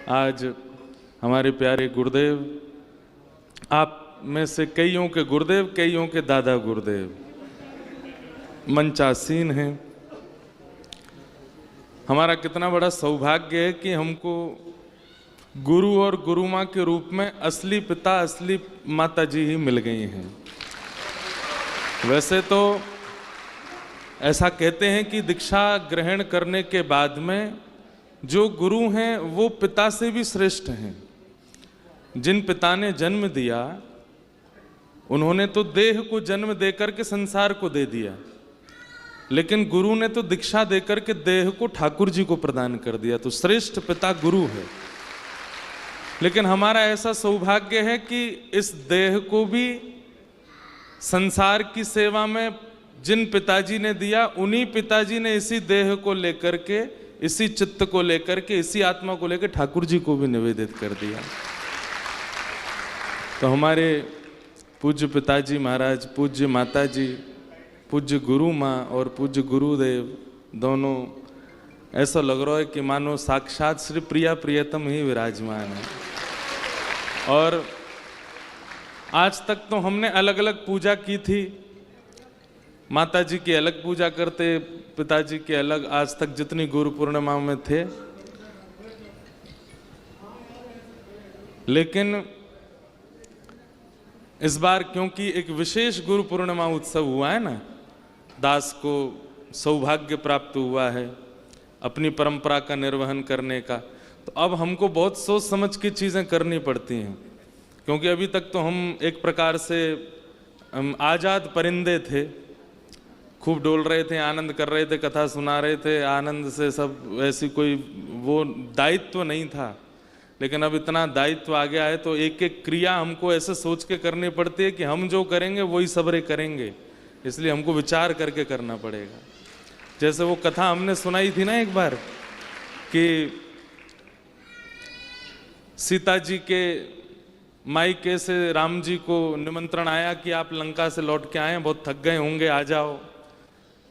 आज हमारे प्यारे गुरुदेव, आप में से कईयों के गुरुदेव, कईयों के दादा गुरुदेव मंचासीन हैं। हमारा कितना बड़ा सौभाग्य है कि हमको गुरु और गुरु माँ के रूप में असली पिता, असली माता जी ही मिल गई हैं। वैसे तो ऐसा कहते हैं कि दीक्षा ग्रहण करने के बाद में जो गुरु हैं वो पिता से भी श्रेष्ठ हैं। जिन पिता ने जन्म दिया उन्होंने तो देह को जन्म देकर के संसार को दे दिया, लेकिन गुरु ने तो दीक्षा देकर के देह को ठाकुर जी को प्रदान कर दिया। तो श्रेष्ठ पिता गुरु है। लेकिन हमारा ऐसा सौभाग्य है कि इस देह को भी संसार की सेवा में जिन पिताजी ने दिया, उन्हीं पिताजी ने इसी देह को लेकर के, इसी चित्त को लेकर के, इसी आत्मा को लेकर ठाकुर जी को भी निवेदित कर दिया। तो हमारे पूज्य पिताजी महाराज, पूज्य माता जी, पूज्य गुरु माँ और पूज्य गुरुदेव दोनों ऐसा लग रहा है कि मानो साक्षात श्री प्रिया प्रियतम ही विराजमान है। और आज तक तो हमने अलग अलग पूजा की थी, माता जी की अलग पूजा करते, पिताजी की अलग, आज तक जितनी गुरु पूर्णिमा में थे। लेकिन इस बार क्योंकि एक विशेष गुरु पूर्णिमा उत्सव हुआ है ना, दास को सौभाग्य प्राप्त हुआ है अपनी परंपरा का निर्वहन करने का, तो अब हमको बहुत सोच समझ के चीज़ें करनी पड़ती हैं। क्योंकि अभी तक तो हम एक प्रकार से आज़ाद परिंदे थे, खूब डोल रहे थे, आनंद कर रहे थे, कथा सुना रहे थे, आनंद से सब, ऐसी कोई वो दायित्व नहीं था। लेकिन अब इतना दायित्व आ गया है तो एक एक क्रिया हमको ऐसे सोच के करनी पड़ती है कि हम जो करेंगे वही सबरे करेंगे, इसलिए हमको विचार करके करना पड़ेगा। जैसे वो कथा हमने सुनाई थी ना एक बार कि सीता जी के मायके से राम जी को निमंत्रण आया कि आप लंका से लौट के आए, बहुत थक गए होंगे, आ जाओ।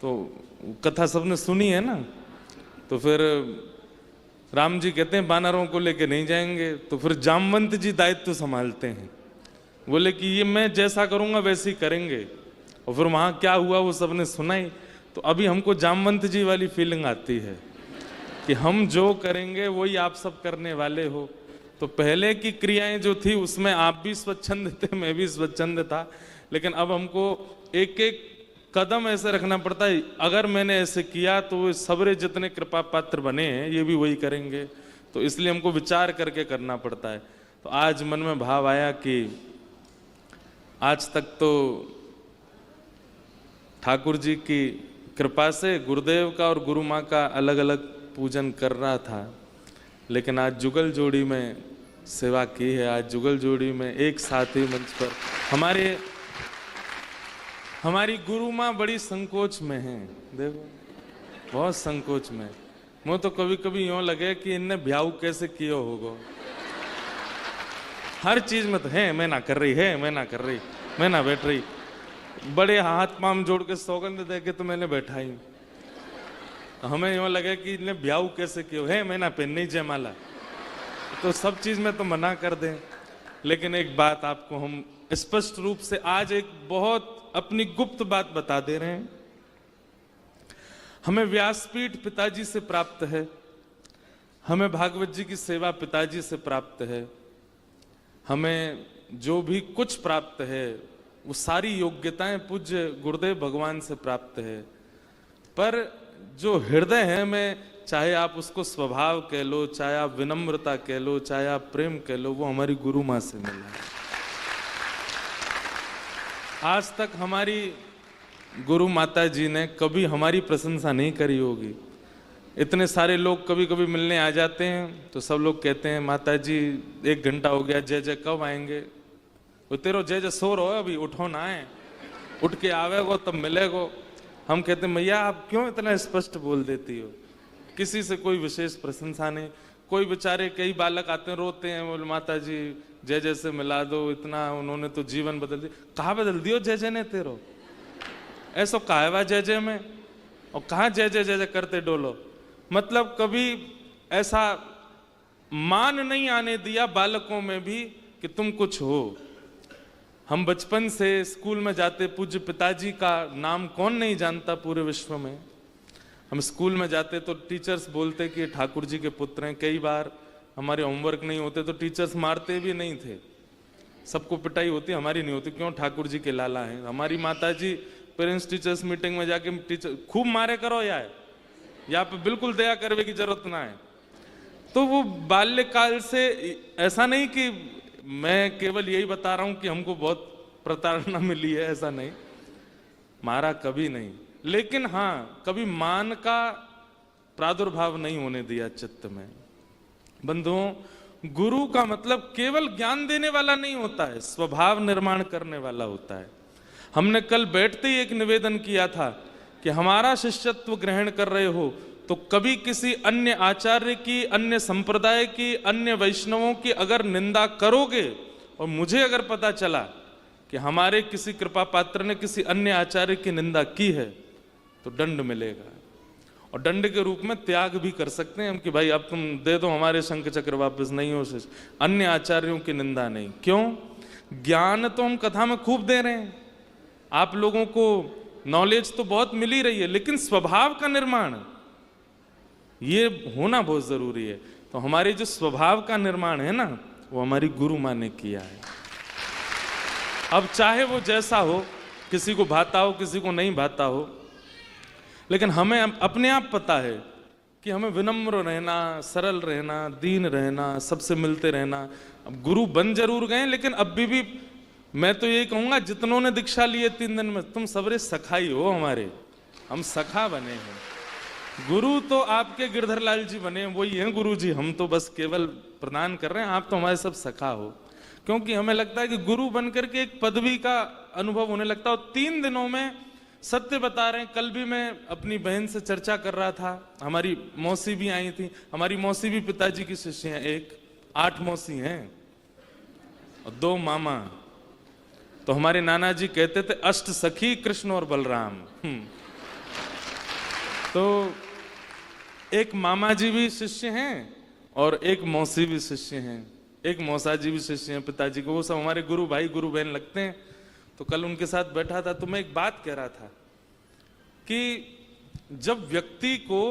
तो कथा सबने सुनी है ना। तो फिर राम जी कहते हैं बानरों को लेके नहीं जाएंगे। तो फिर जामवंत जी दायित्व संभालते हैं, बोले कि ये मैं जैसा करूँगा वैसे ही करेंगे। और फिर वहाँ क्या हुआ वो सबने सुनाई। तो अभी हमको जामवंत जी वाली फीलिंग आती है कि हम जो करेंगे वही आप सब करने वाले हो। तो पहले की क्रियाएं जो थी उसमें आप भी स्वच्छंद थे, मैं भी स्वच्छंद था, लेकिन अब हमको एक एक कदम ऐसे रखना पड़ता है, अगर मैंने ऐसे किया तो सबरे जितने कृपा पात्र बने हैं ये भी वही करेंगे। तो इसलिए हमको विचार करके करना पड़ता है। तो आज मन में भाव आया कि आज तक तो ठाकुर जी की कृपा से गुरुदेव का और गुरु माँ का अलग अलग पूजन कर रहा था, लेकिन आज जुगल जोड़ी में सेवा की है। आज जुगल जोड़ी में एक साथ ही मंच पर हमारी गुरु माँ बड़ी संकोच में है, देखो बहुत संकोच में। मुझे तो कभी कभी यूँ लगे कि इनने ब्याह कैसे किया होगा। हर चीज में तो है, मैं ना कर रही है, मैं ना कर रही, मैं ना बैठ रही, बड़े हाथ पाम जोड़ के सौगंध दे के तो मैंने बैठा ही। हमें यूँ लगे कि इनने ब्याह कैसे किया है, मैं ना पहननी जयमाला, तो सब चीज में तो मना कर दें। लेकिन एक बात आपको हम स्पष्ट रूप से आज एक बहुत अपनी गुप्त बात बता दे रहे हैं। हमें व्यासपीठ पिताजी से प्राप्त है, हमें भागवत जी की सेवा पिताजी से प्राप्त है, हमें जो भी कुछ प्राप्त है वो सारी योग्यताएं पूज्य गुरुदेव भगवान से प्राप्त है। पर जो हृदय है में, चाहे आप उसको स्वभाव कह लो, चाहे आप विनम्रता कह लो, चाहे आप प्रेम कह लो, वो हमारी गुरु माँ से मिला है। आज तक हमारी गुरु माता जी ने कभी हमारी प्रशंसा नहीं करी होगी। इतने सारे लोग कभी कभी मिलने आ जाते हैं तो सब लोग कहते हैं माता जी 1 घंटा हो गया, जय जय कब आएंगे? वो तेरो जय जय सो रहो, अभी उठो ना आए, उठ के आवेगो तब मिलेगो। हम कहते हैं मैया आप क्यों इतना स्पष्ट बोल देती हो, किसी से कोई विशेष प्रशंसा नहीं। कोई बेचारे कई बालक आते हैं रोते हैं, बोले माता जी जय जय से मिला दो, इतना उन्होंने तो जीवन बदल दिया। कहाँ बदल दियो जय जय ने तेरो, ऐसा कहा हुआ जय जय में, और कहाँ जय जय करते डोलो। मतलब कभी ऐसा मान नहीं आने दिया बालकों में भी कि तुम कुछ हो। हम बचपन से स्कूल में जाते, पूज्य पिताजी का नाम कौन नहीं जानता पूरे विश्व में। हम स्कूल में जाते तो टीचर्स बोलते कि ठाकुर जी के पुत्र हैं। कई बार हमारे होमवर्क नहीं होते तो टीचर्स मारते भी नहीं थे, सबको पिटाई होती, हमारी नहीं होती, क्यों? ठाकुर जी के लाला हैं। हमारी माताजी पेरेंट्स टीचर्स मीटिंग में जाके टीचर खूब मारे करो यार, यहाँ पे बिल्कुल दया करने की जरूरत ना है। तो वो बाल्यकाल से, ऐसा नहीं कि मैं केवल यही बता रहा हूं कि हमको बहुत प्रताड़ना मिली है, ऐसा नहीं, मारा कभी नहीं, लेकिन हाँ कभी मान का प्रादुर्भाव नहीं होने दिया चित्त में। बंधुओं, गुरु का मतलब केवल ज्ञान देने वाला नहीं होता है, स्वभाव निर्माण करने वाला होता है। हमने कल बैठते ही एक निवेदन किया था कि हमारा शिष्यत्व ग्रहण कर रहे हो तो कभी किसी अन्य आचार्य की, अन्य संप्रदाय की, अन्य वैष्णवों की अगर निंदा करोगे और मुझे अगर पता चला कि हमारे किसी कृपा पात्र ने किसी अन्य आचार्य की निंदा की है तो दंड मिलेगा, और दंड के रूप में त्याग भी कर सकते हैं हम कि भाई अब तुम दे दो हमारे शंख चक्र वापस, नहीं हो शिष्य, अन्य आचार्यों की निंदा नहीं। क्यों? ज्ञान तो हम कथा में खूब दे रहे हैं, आप लोगों को नॉलेज तो बहुत मिल ही रही है, लेकिन स्वभाव का निर्माण ये होना बहुत जरूरी है। तो हमारे जो स्वभाव का निर्माण है ना, वो हमारी गुरु माँ ने किया है। अब चाहे वो जैसा हो, किसी को भाता हो किसी को नहीं भाता हो, लेकिन हमें अपने आप पता है कि हमें विनम्र रहना, सरल रहना, दीन रहना, सबसे मिलते रहना। अब गुरु बन जरूर गए, लेकिन अब भी मैं तो यही कहूंगा, जितनों ने दीक्षा लिए 3 दिन में, तुम सबरे सखाई हो हमारे, हम सखा बने हैं। गुरु तो आपके गिरधर लाल जी बने, वही हैं गुरु जी, हम तो बस केवल प्रदान कर रहे हैं, आप तो हमारे सब सखा हो। क्योंकि हमें लगता है कि गुरु बनकर के एक पदवी का अनुभव होने लगता है। और 3 दिनों में सत्य बता रहे हैं। कल भी मैं अपनी बहन से चर्चा कर रहा था, हमारी मौसी भी आई थी, हमारी मौसी भी पिताजी की शिष्य हैं, 8 मौसी हैं और 2 मामा। तो हमारे नाना जी कहते थे अष्ट सखी कृष्ण और बलराम। तो एक मामा जी भी शिष्य हैं और एक मौसी भी शिष्य हैं, एक मौसा जी भी शिष्य हैं पिताजी को, वो सब हमारे गुरु भाई गुरु बहन लगते हैं। तो कल उनके साथ बैठा था तो मैं एक बात कह रहा था कि जब व्यक्ति को,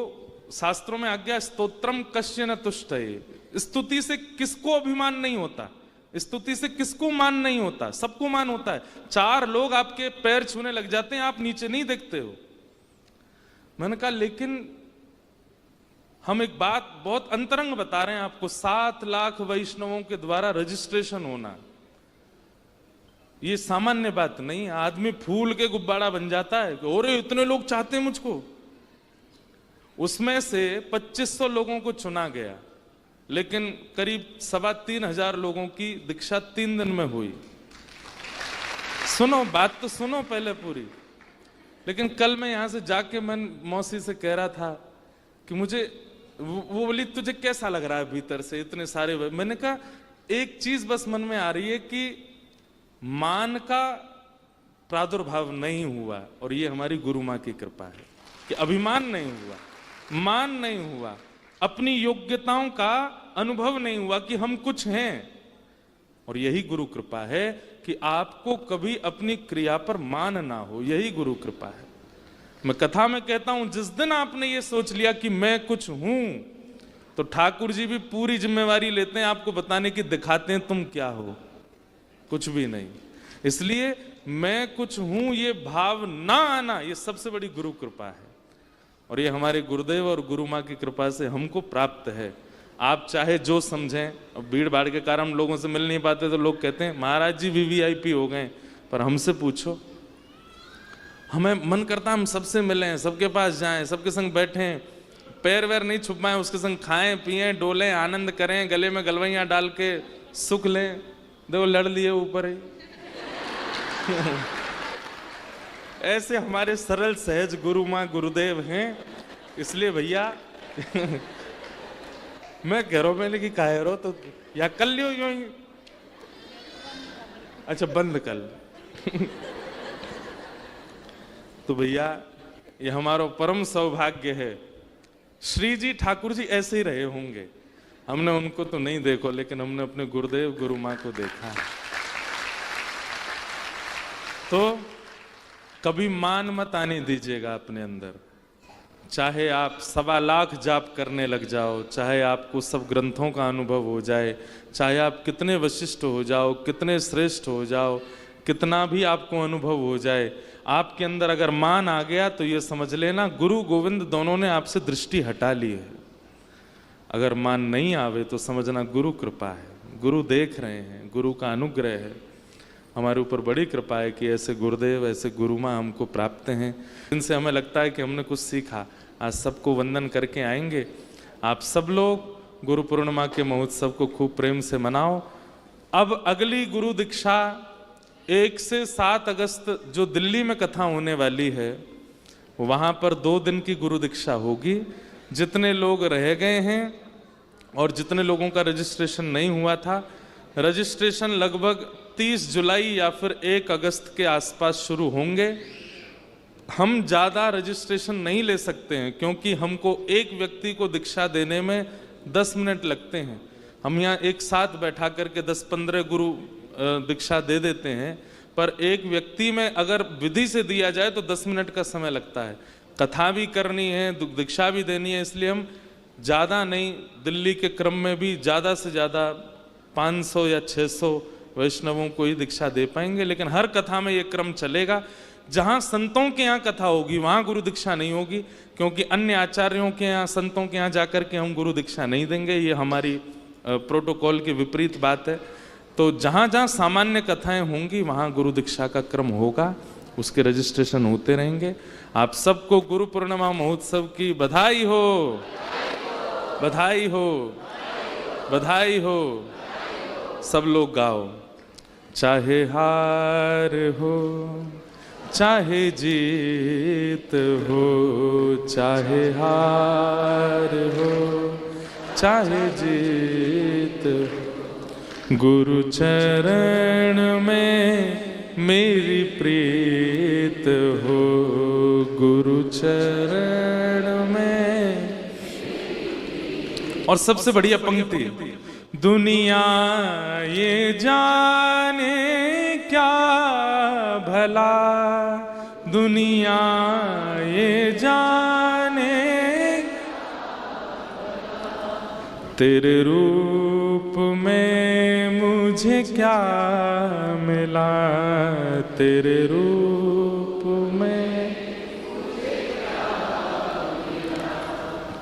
शास्त्रों में आज्ञा स्तोत्रम कश्य न तुष्टये, स्तुति से किसको अभिमान नहीं होता, स्तुति से किसको मान नहीं होता, सबको मान होता है। 4 लोग आपके पैर छूने लग जाते हैं, आप नीचे नहीं देखते हो। मैंने कहा लेकिन हम एक बात बहुत अंतरंग बता रहे हैं आपको, 7 लाख वैष्णवों के द्वारा रजिस्ट्रेशन होना ये सामान्य बात नहीं। आदमी फूल के गुब्बारा बन जाता है कि ओरे इतने लोग चाहते हैं मुझको। उसमें से 2500 लोगों को चुना गया, लेकिन करीब 3,500 लोगों की दीक्षा 3 दिन में हुई। सुनो बात तो सुनो पहले पूरी। लेकिन कल मैं यहां से जाके मैं मौसी से कह रहा था कि मुझे, वो बोली तुझे कैसा लग रहा है भीतर से इतने सारे। मैंने कहा एक चीज बस मन में आ रही है कि मान का प्रादुर्भाव नहीं हुआ, और ये हमारी गुरु माँ की कृपा है कि अभिमान नहीं हुआ, मान नहीं हुआ, अपनी योग्यताओं का अनुभव नहीं हुआ कि हम कुछ हैं। और यही गुरु कृपा है कि आपको कभी अपनी क्रिया पर मान ना हो, यही गुरु कृपा है। मैं कथा में कहता हूं जिस दिन आपने ये सोच लिया कि मैं कुछ हूं, तो ठाकुर जी भी पूरी जिम्मेवारी लेते हैं आपको बताने की, दिखाते हैं तुम क्या हो, कुछ भी नहीं। इसलिए मैं कुछ हूं ये भाव ना आना, ये सबसे बड़ी गुरु कृपा है। और ये हमारे गुरुदेव और गुरु माँ की कृपा से हमको प्राप्त है। आप चाहे जो समझें, अब भीड़ भाड़ के कारण हम लोगों से मिल नहीं पाते तो लोग कहते हैं महाराज जी VVIP हो गए, पर हमसे पूछो, हमें मन करता हम सबसे मिलें, सबके पास जाएं, सबके संग बैठें, पैर वैर नहीं छुपाएं, उसके संग खाएं पिएं डोलें आनंद करें, गले में गलवैयां डाल के सुख लें। देखो लड़ लिए ऊपर ही। ऐसे हमारे सरल सहज गुरु माँ गुरुदेव हैं। इसलिए भैया मैं कह रहा हूं, मैंने कि कह रहा तो या कर लियो यूं ही। अच्छा बंद कर। तो भैया ये हमारा परम सौभाग्य है। श्री जी ठाकुर जी ऐसे ही रहे होंगे, हमने उनको तो नहीं देखो, लेकिन हमने अपने गुरुदेव गुरु माँ को देखा है। तो कभी मान मत आने दीजिएगा अपने अंदर। चाहे आप 1.25 लाख जाप करने लग जाओ, चाहे आपको सब ग्रंथों का अनुभव हो जाए, चाहे आप कितने वशिष्ठ हो जाओ, कितने श्रेष्ठ हो जाओ, कितना भी आपको अनुभव हो जाए, आपके अंदर अगर मान आ गया तो ये समझ लेना गुरु गोविंद दोनों ने आपसे दृष्टि हटा ली है। अगर मान नहीं आवे तो समझना गुरु कृपा है, गुरु देख रहे हैं, गुरु का अनुग्रह है। हमारे ऊपर बड़ी कृपा है कि ऐसे गुरुदेव, ऐसे गुरु माँ हमको प्राप्त हैं, इनसे हमें लगता है कि हमने कुछ सीखा। आज सबको वंदन करके आएंगे। आप सब लोग गुरु पूर्णिमा के महोत्सव को खूब प्रेम से मनाओ। अब अगली गुरु दीक्षा 1 से 7 अगस्त जो दिल्ली में कथा होने वाली है, वहाँ पर 2 दिन की गुरु दीक्षा होगी। जितने लोग रह गए हैं और जितने लोगों का रजिस्ट्रेशन नहीं हुआ था, रजिस्ट्रेशन लगभग 30 जुलाई या फिर 1 अगस्त के आसपास शुरू होंगे। हम ज़्यादा रजिस्ट्रेशन नहीं ले सकते हैं क्योंकि हमको एक व्यक्ति को दीक्षा देने में 10 मिनट लगते हैं। हम यहाँ एक साथ बैठा करके 10-15 गुरु दीक्षा दे देते हैं, पर एक व्यक्ति में अगर विधि से दिया जाए तो 10 मिनट का समय लगता है। कथा भी करनी है, दीक्षा भी देनी है, इसलिए हम ज़्यादा नहीं, दिल्ली के क्रम में भी ज़्यादा से ज़्यादा 500 या 600 वैष्णवों को ही दीक्षा दे पाएंगे। लेकिन हर कथा में ये क्रम चलेगा। जहाँ संतों के यहाँ कथा होगी वहाँ गुरु दीक्षा नहीं होगी, क्योंकि अन्य आचार्यों के यहाँ, संतों के यहाँ जाकर के हम गुरु दीक्षा नहीं देंगे। ये हमारी प्रोटोकॉल के विपरीत बात है। तो जहाँ जहाँ सामान्य कथाएं होंगी वहाँ गुरु दीक्षा का क्रम होगा, उसके रजिस्ट्रेशन होते रहेंगे। आप सबको गुरु पूर्णिमा महोत्सव की बधाई हो, बधाई हो, बधाई हो। सब लोग गाओ। चाहे हार हो चाहे जीत हो, चाहे हार हो चाहे जीत, गुरु चरण में मेरी प्रीत हो, गुरु चरण में। और सबसे बढ़िया पंक्ति, दुनिया ये जाने क्या भला, दुनिया ये जाने तेरे रूप में मुझे क्या मिला, तेरे रूप में,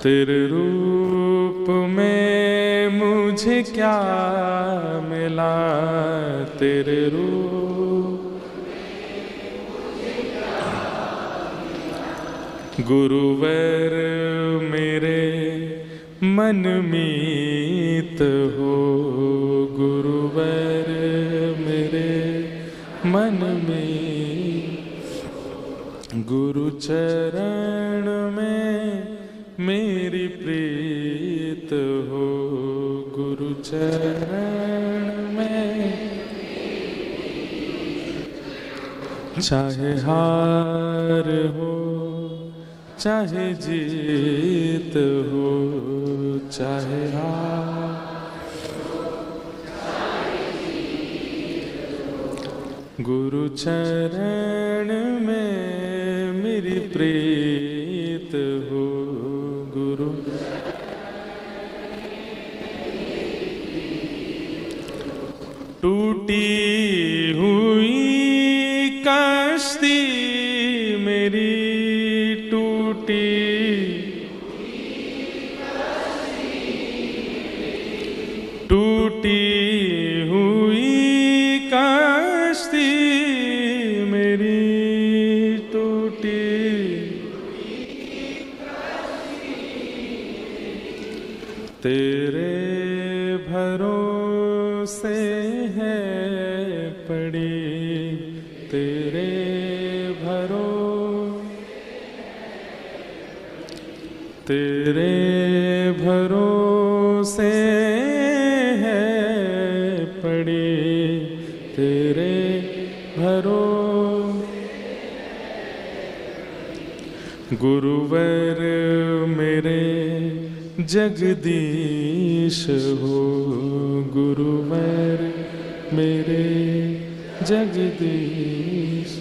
तेरे रूप में मुझे क्या मिला, तेरे रूप। गुरुवर मेरे मन मीत हो, गुरुवर मेरे मन में, गुरु चरण में मेरी प्रीत हो, गुरु चरण में। चाहे हार हो चाहे जीत हो, चाहे गुरु चरण में मेरी प्रीत हो, गुरु। टूटी हुई कश्ती मेरी, टूटी टूटी हुई कश्ती मेरी, टूटी तेरे भरोसे है पड़ी, तेरे तेरे भरोसे है पड़ी, तेरे गुरुवर मेरे जगदीश ईश हो गुरुवर मेरे जगदीश।